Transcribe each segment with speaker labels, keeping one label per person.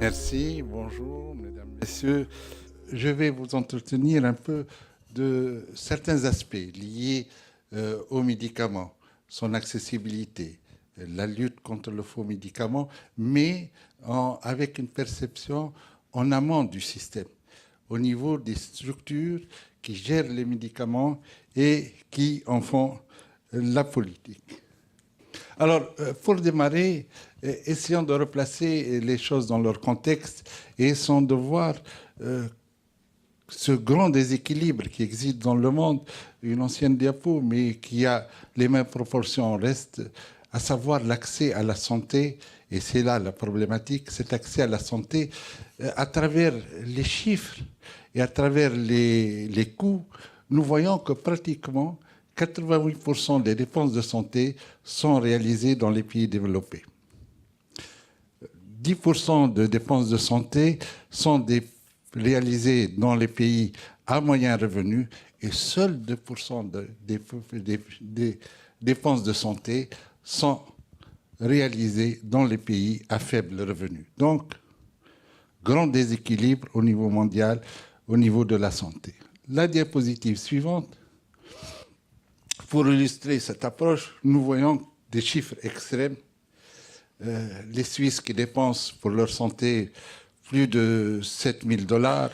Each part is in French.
Speaker 1: Merci, bonjour, mesdames, messieurs. Je vais vous entretenir un peu de certains aspects liés aux médicaments, son accessibilité, la lutte contre le faux médicament, mais avec une perception en amont du système, au niveau des structures qui gèrent les médicaments et qui en font la politique. Alors, pour démarrer, essayons de replacer les choses dans leur contexte et essayons de voir ce grand déséquilibre qui existe dans le monde, une ancienne diapo, mais qui a les mêmes proportions en reste, à savoir l'accès à la santé, et c'est là la problématique, cet accès à la santé à travers les chiffres et à travers les coûts, nous voyons que pratiquement 88% des dépenses de santé sont réalisées dans les pays développés. 10% de dépenses de santé sont réalisées dans les pays à moyen revenu et seuls 2% des dépenses de santé sont réalisées dans les pays à faible revenu. Donc, grand déséquilibre au niveau mondial, au niveau de la santé. La diapositive suivante. Pour illustrer cette approche, nous voyons des chiffres extrêmes. Les Suisses qui dépensent pour leur santé plus de 7 000 $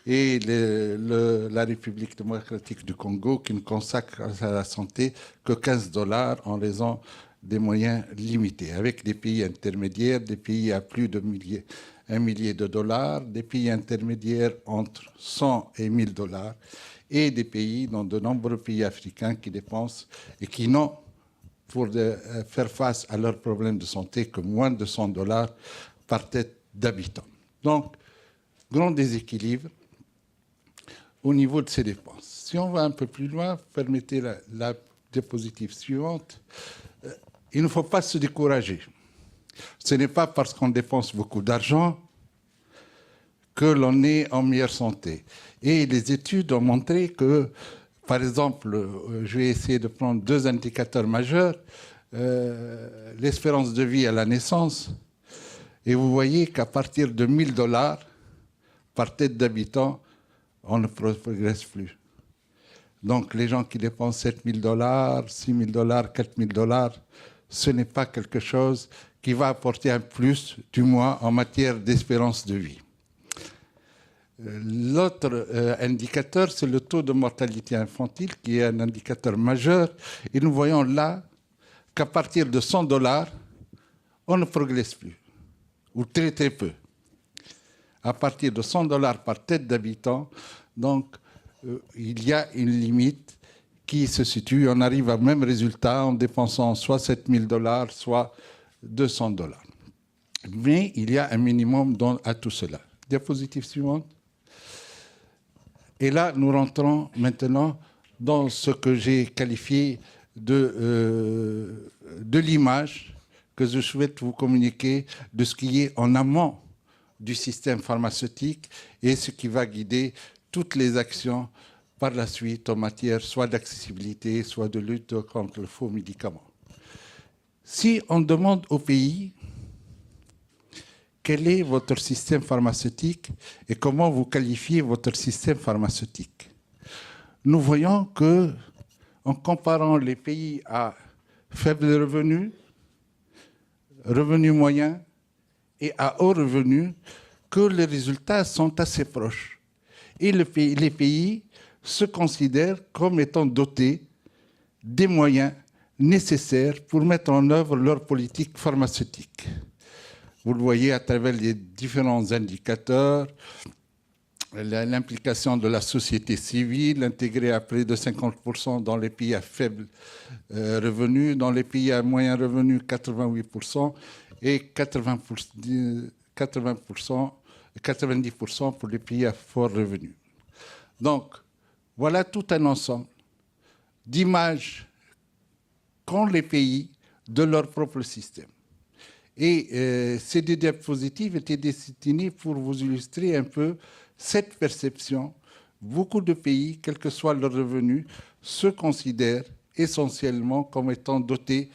Speaker 1: et la République démocratique du Congo qui ne consacre à la santé que 15 $ en raison des moyens limités, avec des pays intermédiaires, des pays à plus de 1 millier de dollars, des pays intermédiaires entre 100 et 1 000 $, et des pays, dans de nombreux pays africains qui dépensent et qui n'ont, pour faire face à leurs problèmes de santé, que moins de 100 $ par tête d'habitant. Donc, grand déséquilibre au niveau de ces dépenses. Si on va un peu plus loin, permettez la diapositive suivante, il ne faut pas se décourager. Ce n'est pas parce qu'on dépense beaucoup d'argent que l'on est en meilleure santé. Et les études ont montré que, par exemple, je vais essayer de prendre 2 indicateurs majeurs, l'espérance de vie à la naissance, et vous voyez qu'à partir de 1 000 $ par tête d'habitant, on ne progresse plus. Donc les gens qui dépensent 7 000 $, 6 000 $, 4 000 $, ce n'est pas quelque chose qui va apporter un plus, du moins en matière d'espérance de vie. L'autre indicateur, c'est le taux de mortalité infantile, qui est un indicateur majeur. Et nous voyons là qu'à partir de 100 $, on ne progresse plus, ou très très peu. À partir de 100 $ par tête d'habitant, donc il y a une limite qui se situe. On arrive au même résultat en dépensant soit 7 000 $, soit 200 $. Mais il y a un minimum à tout cela. Diapositive suivante. Et là, nous rentrons maintenant dans ce que j'ai qualifié de l'image que je souhaite vous communiquer de ce qui est en amont du système pharmaceutique et ce qui va guider toutes les actions par la suite en matière soit d'accessibilité, soit de lutte contre le faux médicament. Si on demande au pays quel est votre système pharmaceutique et comment vous qualifiez votre système pharmaceutique, nous voyons que, en comparant les pays à faible revenu, revenu moyen et à haut revenu, que les résultats sont assez proches. Et les pays se considèrent comme étant dotés des moyens nécessaires pour mettre en œuvre leur politique pharmaceutique. Vous le voyez à travers les différents indicateurs, l'implication de la société civile intégrée à près de 50% dans les pays à faible revenu, dans les pays à moyen revenu 88% et 90% pour les pays à fort revenu. Donc, voilà tout un ensemble d'images qu'ont les pays de leur propre système. Et ces 2 diapositives étaient destinées pour vous illustrer un peu cette perception. Beaucoup de pays, quel que soit leur revenu, se considèrent essentiellement comme étant dotés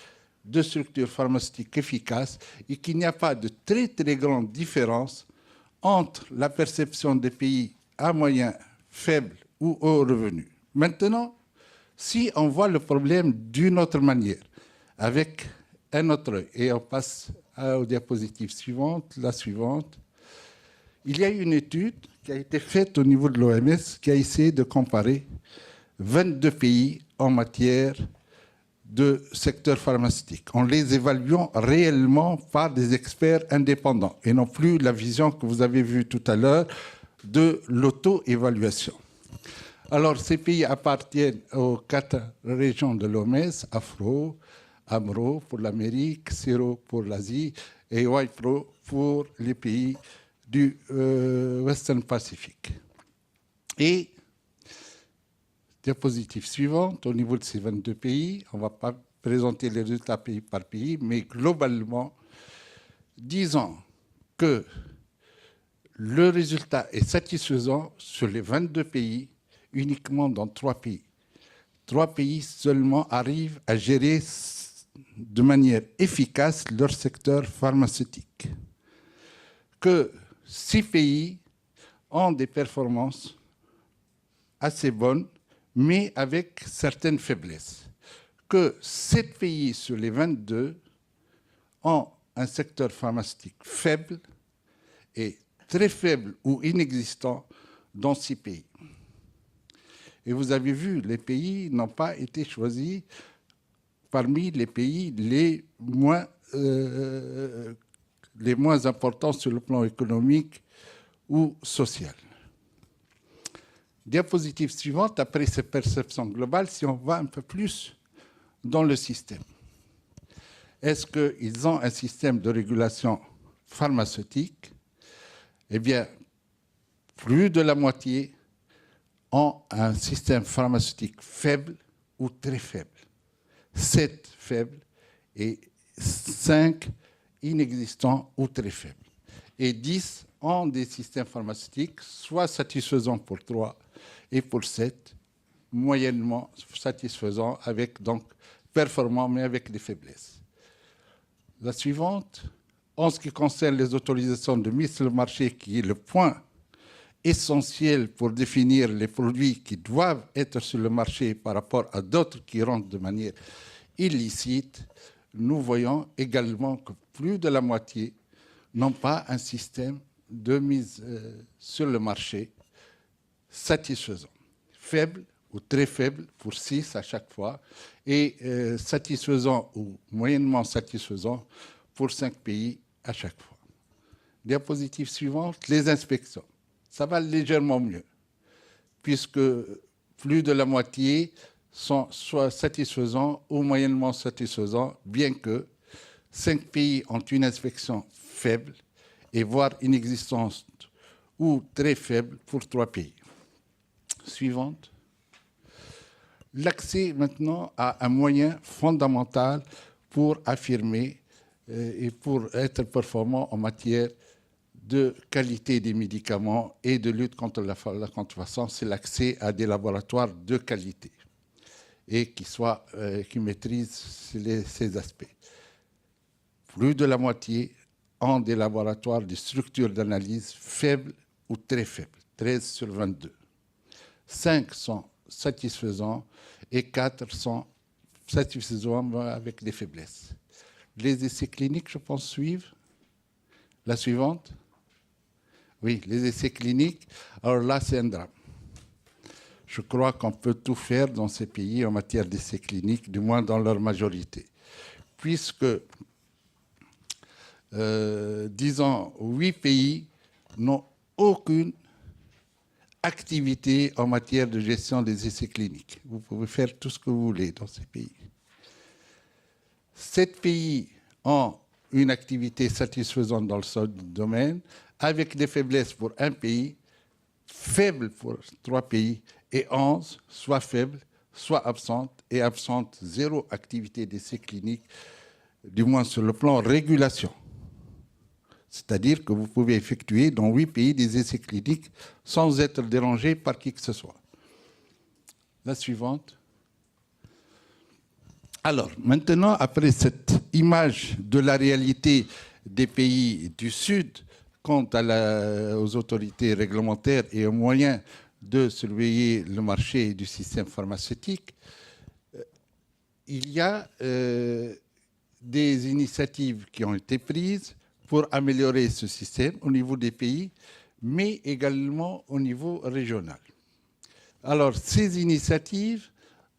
Speaker 1: de structures pharmaceutiques efficaces et qu'il n'y a pas de très très grande différence entre la perception des pays à moyen, faible ou haut revenu. Maintenant, si on voit le problème d'une autre manière, avec un autre œil, et on passe aux diapositives suivantes, la suivante, il y a une étude qui a été faite au niveau de l'OMS qui a essayé de comparer 22 pays en matière de secteur pharmaceutique, en les évaluant réellement par des experts indépendants et non plus la vision que vous avez vue tout à l'heure de l'auto-évaluation. Alors, ces pays appartiennent aux 4 régions de l'OMS, AFRO, AMRO pour l'Amérique, CIRO pour l'Asie et WIPRO pour les pays du Western Pacific. Et, diapositive suivante, au niveau de ces 22 pays, on ne va pas présenter les résultats pays par pays, mais globalement, disons que le résultat est satisfaisant sur les 22 pays, uniquement dans 3 pays. 3 pays seulement arrivent à gérer de manière efficace leur secteur pharmaceutique. Que 6 pays ont des performances assez bonnes, mais avec certaines faiblesses. Que 7 pays sur les 22 ont un secteur pharmaceutique faible et très faible ou inexistant dans 6 pays. Et vous avez vu, les pays n'ont pas été choisis parmi les pays les moins importants sur le plan économique ou social. Diapositive suivante, après cette perception globale, si on va un peu plus dans le système. Est-ce qu'ils ont un système de régulation pharmaceutique? Eh bien, plus de la moitié ont un système pharmaceutique faible ou très faible. 7 faibles et 5 inexistants ou très faibles. Et 10 ont des systèmes pharmaceutiques soit satisfaisants pour 3 et pour 7, moyennement satisfaisants, avec donc performants, mais avec des faiblesses. La suivante, en ce qui concerne les autorisations de mise sur le marché, qui est le point essentiel pour définir les produits qui doivent être sur le marché par rapport à d'autres qui rentrent de manière illicite, nous voyons également que plus de la moitié n'ont pas un système de mise sur le marché satisfaisant. Faible ou très faible pour 6 à chaque fois, et satisfaisant ou moyennement satisfaisant pour 5 pays à chaque fois. Diapositive suivante, les inspections. Ça va légèrement mieux, puisque plus de la moitié sont soit satisfaisants ou moyennement satisfaisants, bien que 5 pays ont une inspection faible, et voire inexistante ou très faible pour 3 pays. Suivante. L'accès maintenant à un moyen fondamental pour affirmer et pour être performant en matière de qualité des médicaments et de lutte contre la contrefaçon, c'est l'accès à des laboratoires de qualité et qui maîtrisent ces aspects. Plus de la moitié ont des laboratoires de structures d'analyse faibles ou très faibles, 13 sur 22. 5 sont satisfaisants et 4 sont satisfaisants avec des faiblesses. Les essais cliniques, je pense, suivent. La suivante. Oui, les essais cliniques. Alors là, c'est un drame. Je crois qu'on peut tout faire dans ces pays en matière d'essais cliniques, du moins dans leur majorité. Puisque, disons, 8 pays n'ont aucune activité en matière de gestion des essais cliniques. Vous pouvez faire tout ce que vous voulez dans ces pays. 7 pays ont une activité satisfaisante dans le domaine, avec des faiblesses pour un pays, faibles pour 3 pays, et 11, soit faibles, soit absentes, et absentes, 0 activité d'essais cliniques, du moins sur le plan régulation. C'est-à-dire que vous pouvez effectuer dans 8 pays des essais cliniques sans être dérangé par qui que ce soit. La suivante. Alors, maintenant, après cette image de la réalité des pays du Sud quant aux autorités réglementaires et aux moyens de surveiller le marché du système pharmaceutique, il y a des initiatives qui ont été prises pour améliorer ce système au niveau des pays, mais également au niveau régional. Alors, ces initiatives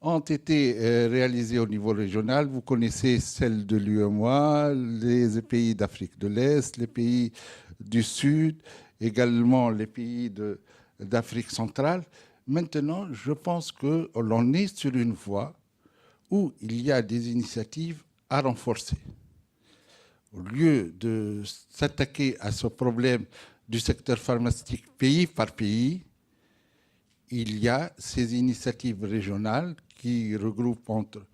Speaker 1: ont été réalisées au niveau régional. Vous connaissez celles de l'UEMOA, les pays d'Afrique de l'Est, les pays du Sud, également les pays d'Afrique centrale. Maintenant, je pense que l'on est sur une voie où il y a des initiatives à renforcer. Au lieu de s'attaquer à ce problème du secteur pharmaceutique pays par pays, il y a ces initiatives régionales qui regroupent entre,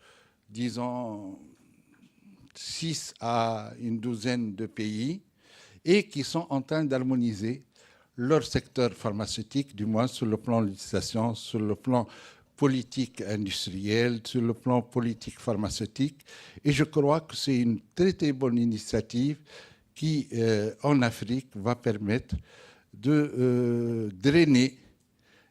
Speaker 1: disons, 6 à une douzaine de pays et qui sont en train d'harmoniser leur secteur pharmaceutique, du moins sur le plan de législation, sur le plan politique industrielle, sur le plan politique pharmaceutique. Et je crois que c'est une très, très bonne initiative qui, en Afrique, va permettre de drainer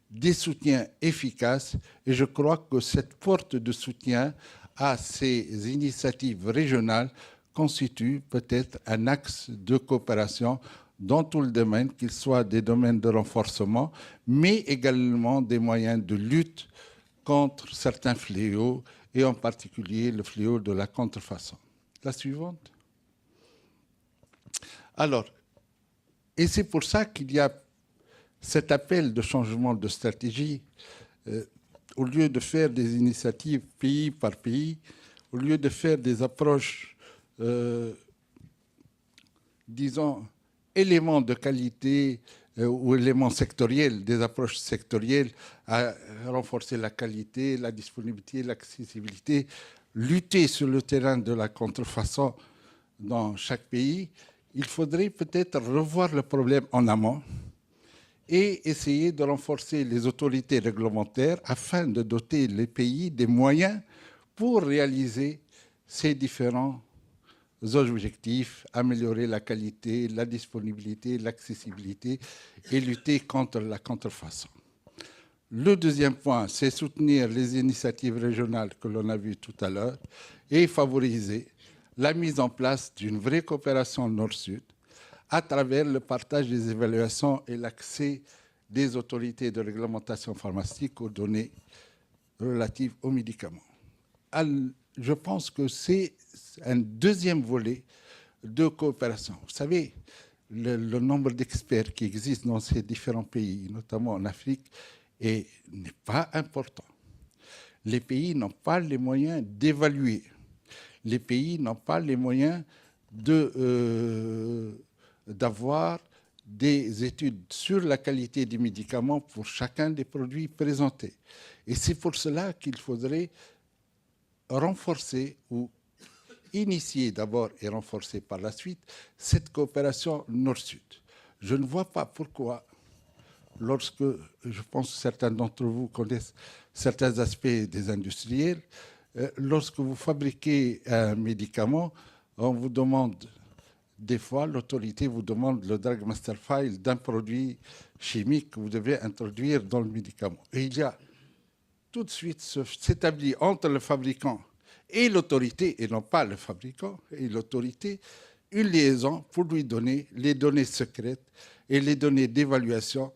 Speaker 1: des soutiens efficaces. Et je crois que cette porte de soutien à ces initiatives régionales constitue peut-être un axe de coopération dans tout le domaine, qu'il soit des domaines de renforcement, mais également des moyens de lutte contre certains fléaux, et en particulier le fléau de la contrefaçon. La suivante. Alors, et c'est pour ça qu'il y a cet appel de changement de stratégie. Au lieu de faire des initiatives pays par pays, au lieu de faire des approches, disons, éléments de qualité ou éléments sectoriels, des approches sectorielles à renforcer la qualité, la disponibilité, l'accessibilité, lutter sur le terrain de la contrefaçon dans chaque pays, il faudrait peut-être revoir le problème en amont et essayer de renforcer les autorités réglementaires afin de doter les pays des moyens pour réaliser ces différents objectifs, améliorer la qualité, la disponibilité, l'accessibilité et lutter contre la contrefaçon. Le deuxième point, c'est soutenir les initiatives régionales que l'on a vues tout à l'heure et favoriser la mise en place d'une vraie coopération Nord-Sud à travers le partage des évaluations et l'accès des autorités de réglementation pharmaceutique aux données relatives aux médicaments. Je pense que c'est un deuxième volet de coopération. Vous savez, le nombre d'experts qui existent dans ces différents pays, notamment en Afrique, n'est pas important. Les pays n'ont pas les moyens d'évaluer. Les pays n'ont pas les moyens d'avoir des études sur la qualité des médicaments pour chacun des produits présentés. Et c'est pour cela qu'il faudrait renforcer ou initier d'abord et renforcer par la suite cette coopération Nord-Sud. Je ne vois pas pourquoi, lorsque, je pense que certains d'entre vous connaissent certains aspects des industriels, lorsque vous fabriquez un médicament, on vous demande, des fois, l'autorité vous demande le Drug Master File d'un produit chimique que vous devez introduire dans le médicament. Et il y a tout de suite s'établit entre le fabricant et l'autorité, et non pas le fabricant et l'autorité, une liaison pour lui donner les données secrètes et les données d'évaluation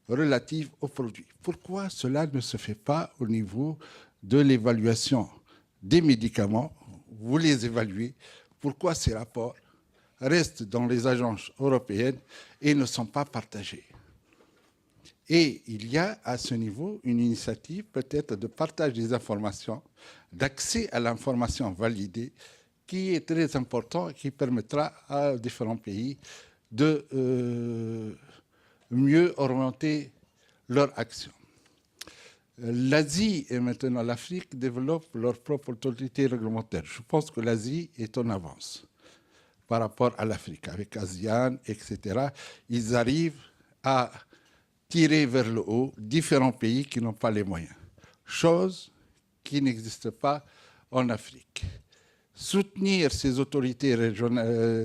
Speaker 1: relatives au produit. Pourquoi cela ne se fait pas au niveau de l'évaluation des médicaments? Vous les évaluez. Pourquoi ces rapports restent dans les agences européennes et ne sont pas partagés? Et il y a à ce niveau une initiative peut-être de partage des informations, d'accès à l'information validée, qui est très important et qui permettra à différents pays de mieux orienter leur action. L'Asie et maintenant l'Afrique développent leur propre autorité réglementaire. Je pense que l'Asie est en avance par rapport à l'Afrique. Avec ASEAN, etc., ils arrivent à tirer vers le haut différents pays qui n'ont pas les moyens. Chose qui n'existe pas en Afrique. soutenir ces autorités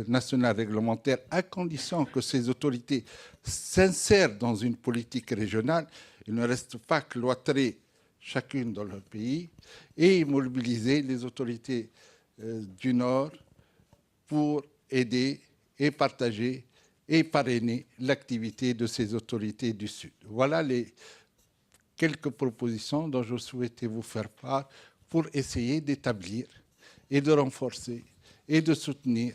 Speaker 1: nationales réglementaires à condition que ces autorités s'insèrent dans une politique régionale. Il ne reste pas cloîtrées chacune dans leur pays, et mobiliser les autorités du Nord pour aider et partager et parrainer l'activité de ces autorités du Sud. Voilà les quelques propositions dont je souhaitais vous faire part pour essayer d'établir et de renforcer et de soutenir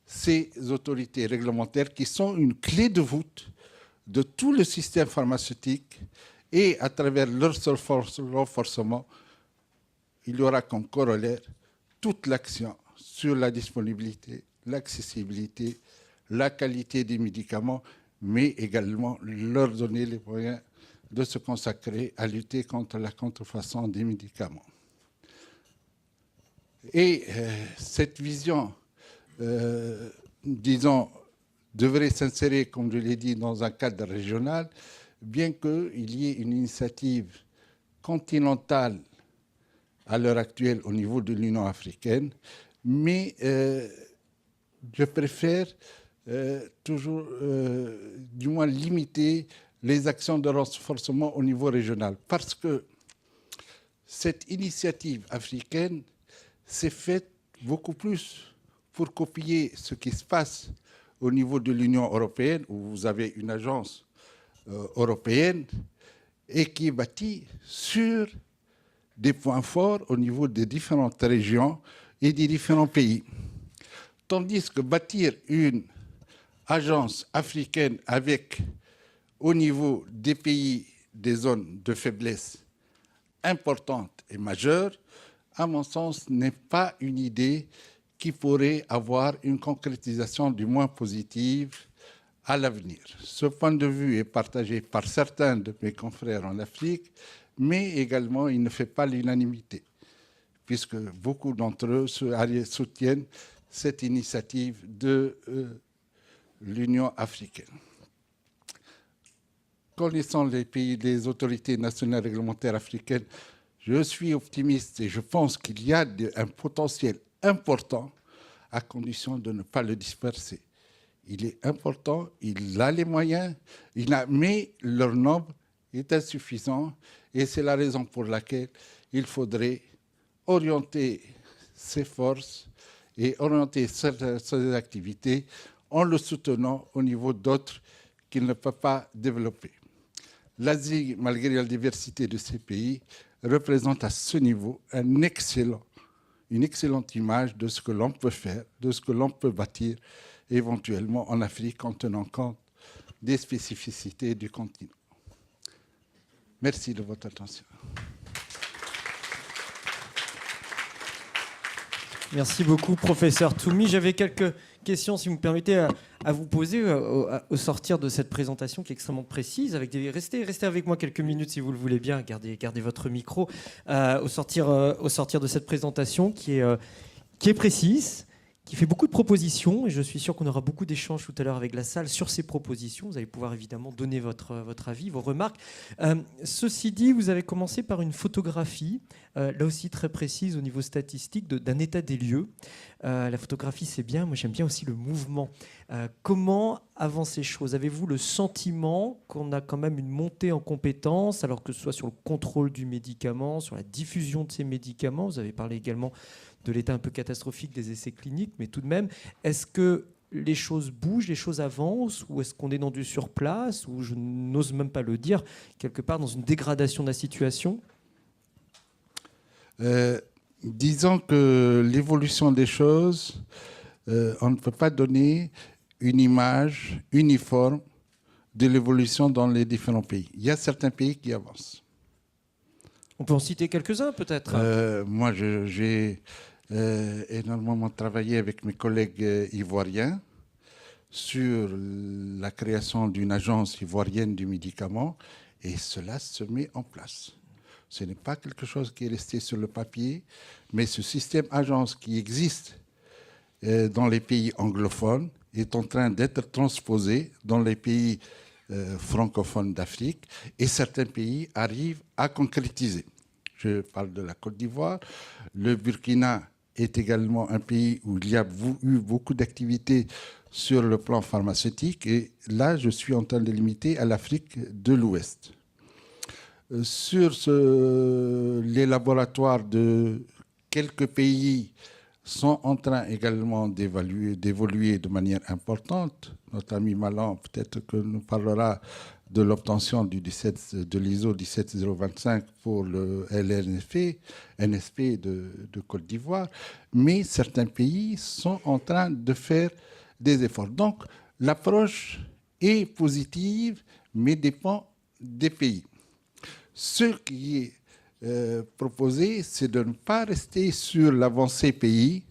Speaker 1: ces autorités réglementaires qui sont une clé de voûte de tout le système pharmaceutique, et à travers leur renforcement, il y aura comme corollaire toute l'action sur la disponibilité, l'accessibilité, la qualité des médicaments, mais également leur donner les moyens de se consacrer à lutter contre la contrefaçon des médicaments. Et cette vision, disons, devrait s'insérer, comme je l'ai dit, dans un cadre régional, bien qu'il y ait une initiative continentale à l'heure actuelle au niveau de l'Union africaine, mais je préfère toujours, du moins, limiter les actions de renforcement au niveau régional, parce que cette initiative africaine s'est faite beaucoup plus pour copier ce qui se passe au niveau de l'Union européenne, où vous avez une agence européenne et qui est bâtie sur des points forts au niveau des différentes régions et des différents pays. Tandis que bâtir une agence africaine avec, au niveau des pays, des zones de faiblesse importantes et majeures, à mon sens, n'est pas une idée qui pourrait avoir une concrétisation du moins positive à l'avenir. Ce point de vue est partagé par certains de mes confrères en Afrique, mais également il ne fait pas l'unanimité, puisque beaucoup d'entre eux soutiennent cette initiative de l'Union africaine. Connaissant les pays, les autorités nationales réglementaires africaines, je suis optimiste et je pense qu'il y a un potentiel important à condition de ne pas le disperser. Il est important, il a les moyens, mais leur nombre est insuffisant, et c'est la raison pour laquelle il faudrait orienter ses forces et orienter ses activités en le soutenant au niveau d'autres qu'il ne peut pas développer. L'Asie, malgré la diversité de ses pays, représente à ce niveau une excellente image de ce que l'on peut faire, de ce que l'on peut bâtir éventuellement en Afrique en tenant compte des spécificités du continent. Merci de votre attention.
Speaker 2: Merci beaucoup, professeur Toumi. J'avais quelques questions, si vous me permettez, à vous poser au sortir de cette présentation qui est extrêmement précise. Restez avec moi quelques minutes, si vous le voulez bien. Gardez votre micro. Au sortir de cette présentation qui est précise, qui fait beaucoup de propositions, et je suis sûr qu'on aura beaucoup d'échanges tout à l'heure avec la salle sur ces propositions. Vous allez pouvoir évidemment donner votre avis, vos remarques. Ceci dit, vous avez commencé par une photographie, là aussi très précise au niveau statistique, d'un état des lieux. La photographie, c'est bien. Moi, j'aime bien aussi le mouvement. Comment avancent les choses? Avez-vous le sentiment qu'on a quand même une montée en compétences, alors que ce soit sur le contrôle du médicament, sur la diffusion de ces médicaments? Vous avez parlé également de l'état un peu catastrophique des essais cliniques, mais tout de même, est-ce que les choses bougent, les choses avancent, ou est-ce qu'on est dans du surplace, ou je n'ose même pas le dire, quelque part dans une dégradation de la situation?
Speaker 1: Disons que l'évolution des choses, on ne peut pas donner une image uniforme de l'évolution dans les différents pays. Il y a certains pays qui avancent.
Speaker 2: On peut en citer quelques-uns, peut-être.
Speaker 1: Moi, j'ai énormément travaillé avec mes collègues ivoiriens sur la création d'une agence ivoirienne du médicament, et cela se met en place. Ce n'est pas quelque chose qui est resté sur le papier, mais ce système agence qui existe dans les pays anglophones est en train d'être transposé dans les pays francophones d'Afrique, et certains pays arrivent à concrétiser. Je parle de la Côte d'Ivoire, le Burkina est également un pays où il y a eu beaucoup d'activités sur le plan pharmaceutique. Et là, je suis en train de limiter à l'Afrique de l'Ouest. Sur les laboratoires de quelques pays sont en train également d'évoluer de manière importante. Notre ami Malan, peut-être que nous parlera de l'obtention de l'ISO 17025 pour le NSP de Côte d'Ivoire. Mais certains pays sont en train de faire des efforts. Donc, l'approche est positive, mais dépend des pays. Ce qui est proposé, c'est de ne pas rester sur l'avancée pays,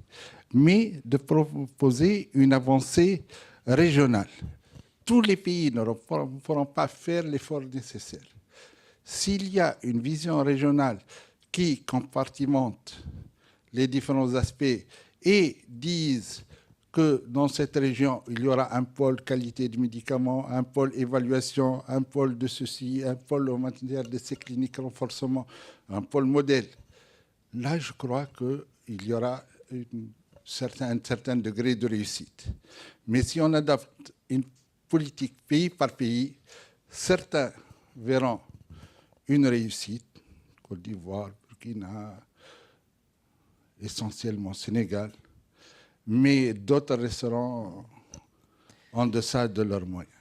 Speaker 1: mais de proposer une avancée régionale. Tous les pays ne pourront pas faire l'effort nécessaire. S'il y a une vision régionale qui compartimente les différents aspects et disent que dans cette région, il y aura un pôle qualité du médicament, un pôle évaluation, un pôle de ceci, un pôle en matière d'essais cliniques, renforcement, un pôle modèle. Là, je crois qu'il y aura un certain degré de réussite. Mais si on adopte une politique pays par pays, certains verront une réussite, Côte d'Ivoire, Burkina, essentiellement Sénégal, mais d'autres resteront en deçà de leurs moyens.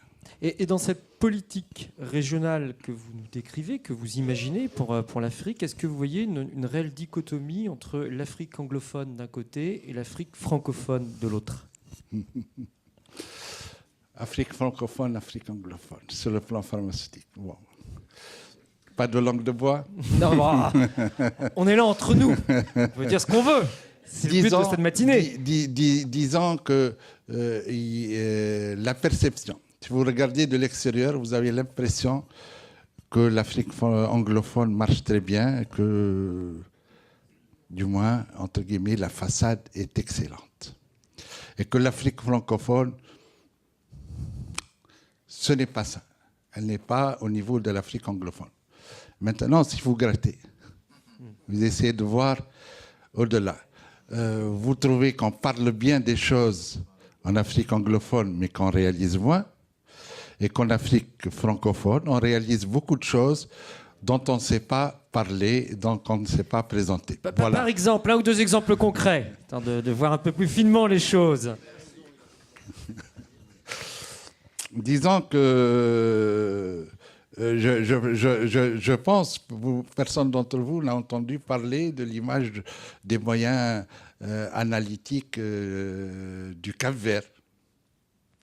Speaker 2: Et dans cette politique régionale que vous nous décrivez, que vous imaginez pour l'Afrique, est-ce que vous voyez une réelle dichotomie entre l'Afrique anglophone d'un côté et l'Afrique francophone de l'autre?
Speaker 1: Afrique francophone, Afrique anglophone, sur le plan pharmaceutique. Wow. Pas de langue de bois?
Speaker 2: Non, bah, on est là entre nous. On peut dire ce qu'on veut. C'est le but de cette matinée.
Speaker 1: Disons que la perception, si vous regardez de l'extérieur, vous avez l'impression que l'Afrique anglophone marche très bien, et que, du moins, entre guillemets, la façade est excellente. Et que l'Afrique francophone, ce n'est pas ça. Elle n'est pas au niveau de l'Afrique anglophone. Maintenant, si vous grattez, vous essayez de voir au-delà. Vous trouvez qu'on parle bien des choses en Afrique anglophone, mais qu'on réalise moins, et qu'en Afrique francophone, on réalise beaucoup de choses dont on ne sait pas parler, dont on ne sait pas présenter.
Speaker 2: Voilà. Par exemple, un ou deux exemples concrets, de voir un peu plus finement les choses.
Speaker 1: Disons que je pense, personne d'entre vous n'a entendu parler de l'image des moyens analytiques du Cap-Vert,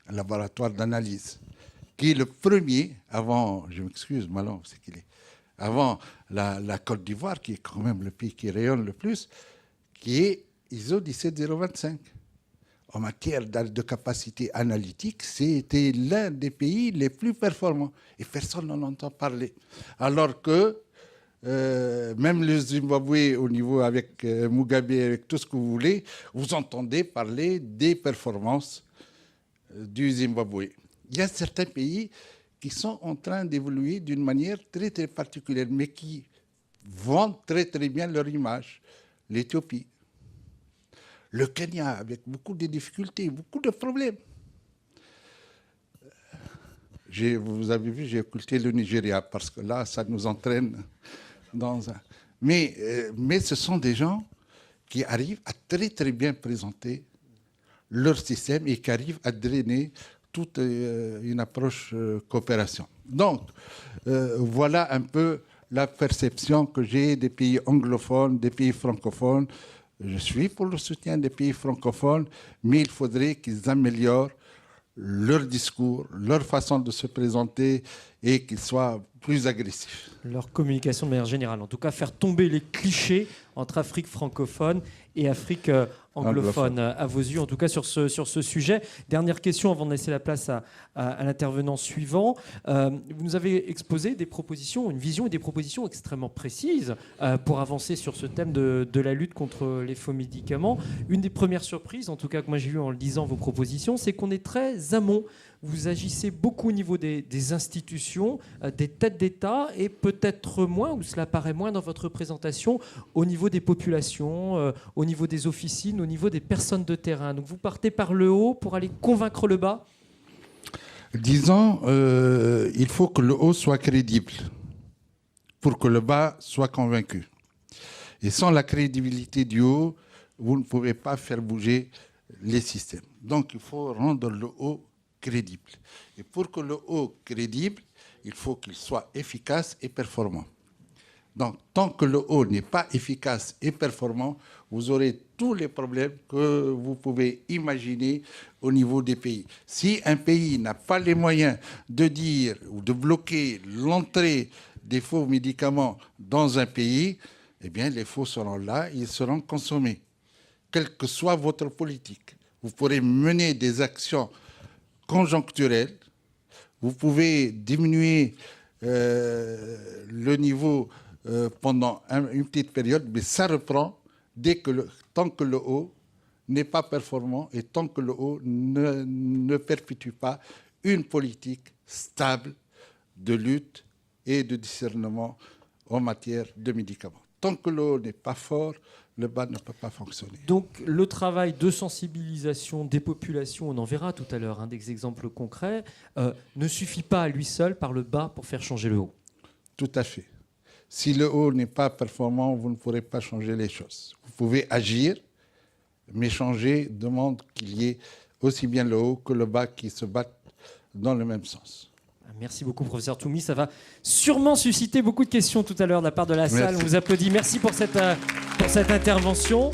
Speaker 1: un laboratoire d'analyse, qui est le premier, avant, je m'excuse, Malan, c'est qu'il est, avant la Côte d'Ivoire, qui est quand même le pays qui rayonne le plus, qui est ISO 17025. En matière de capacité analytique, c'était l'un des pays les plus performants. Et personne n'en entend parler. Alors que même le Zimbabwe, au niveau avec Mugabe, avec tout ce que vous voulez, vous entendez parler des performances du Zimbabwe. Il y a certains pays qui sont en train d'évoluer d'une manière très, très particulière, mais qui vendent très, très bien leur image. L'Éthiopie. Le Kenya, avec beaucoup de difficultés, beaucoup de problèmes. Vous avez vu, j'ai occulté le Nigeria, parce que là, ça nous entraîne dans un... Mais ce sont des gens qui arrivent à très, très bien présenter leur système et qui arrivent à drainer toute une approche coopération. Donc, voilà un peu la perception que j'ai des pays anglophones, des pays francophones. Je suis pour le soutien des pays francophones, mais il faudrait qu'ils améliorent leur discours, leur façon de se présenter et qu'ils soient plus agressifs.
Speaker 2: Leur communication de manière générale. En tout cas, faire tomber les clichés entre Afrique francophone et Afrique anglophone, à vos yeux, en tout cas sur ce sujet. Dernière question avant de laisser la place à l'intervenant suivant. Vous nous avez exposé des propositions, une vision et des propositions extrêmement précises pour avancer sur ce thème de la lutte contre les faux médicaments. Une des premières surprises, en tout cas que moi j'ai eu en lisant vos propositions, c'est qu'on est très amont vous agissez beaucoup au niveau des institutions, des têtes d'État, et peut-être moins, ou cela paraît moins dans votre présentation, au niveau des populations, au niveau des officines, au niveau des personnes de terrain. Donc vous partez par le haut pour aller convaincre le bas?
Speaker 1: Disons, il faut que le haut soit crédible pour que le bas soit convaincu. Et sans la crédibilité du haut, vous ne pouvez pas faire bouger les systèmes. Donc il faut rendre le haut crédible. Et pour que le haut crédible, il faut qu'il soit efficace et performant. Donc tant que le haut n'est pas efficace et performant, vous aurez tous les problèmes que vous pouvez imaginer au niveau des pays. Si un pays n'a pas les moyens de dire ou de bloquer l'entrée des faux médicaments dans un pays, eh bien les faux seront là, ils seront consommés. Quelle que soit votre politique, vous pourrez mener des actions conjoncturelles, vous pouvez diminuer le niveau pendant une petite période, mais ça reprend tant que le haut n'est pas performant et tant que le haut ne perpétue pas une politique stable de lutte et de discernement en matière de médicaments. Tant que le haut n'est pas fort, le bas ne peut pas fonctionner.
Speaker 2: Donc le travail de sensibilisation des populations, on en verra tout à l'heure des exemples concrets, ne suffit pas à lui seul par le bas pour faire changer le haut.
Speaker 1: Tout à fait. Si le haut n'est pas performant, vous ne pourrez pas changer les choses. Vous pouvez agir, mais changer demande qu'il y ait aussi bien le haut que le bas qui se battent dans le même sens.
Speaker 2: Merci beaucoup, professeur Toumi. Ça va sûrement susciter beaucoup de questions tout à l'heure de la part de la salle.
Speaker 1: Merci.
Speaker 2: On vous applaudit. Merci pour cette intervention.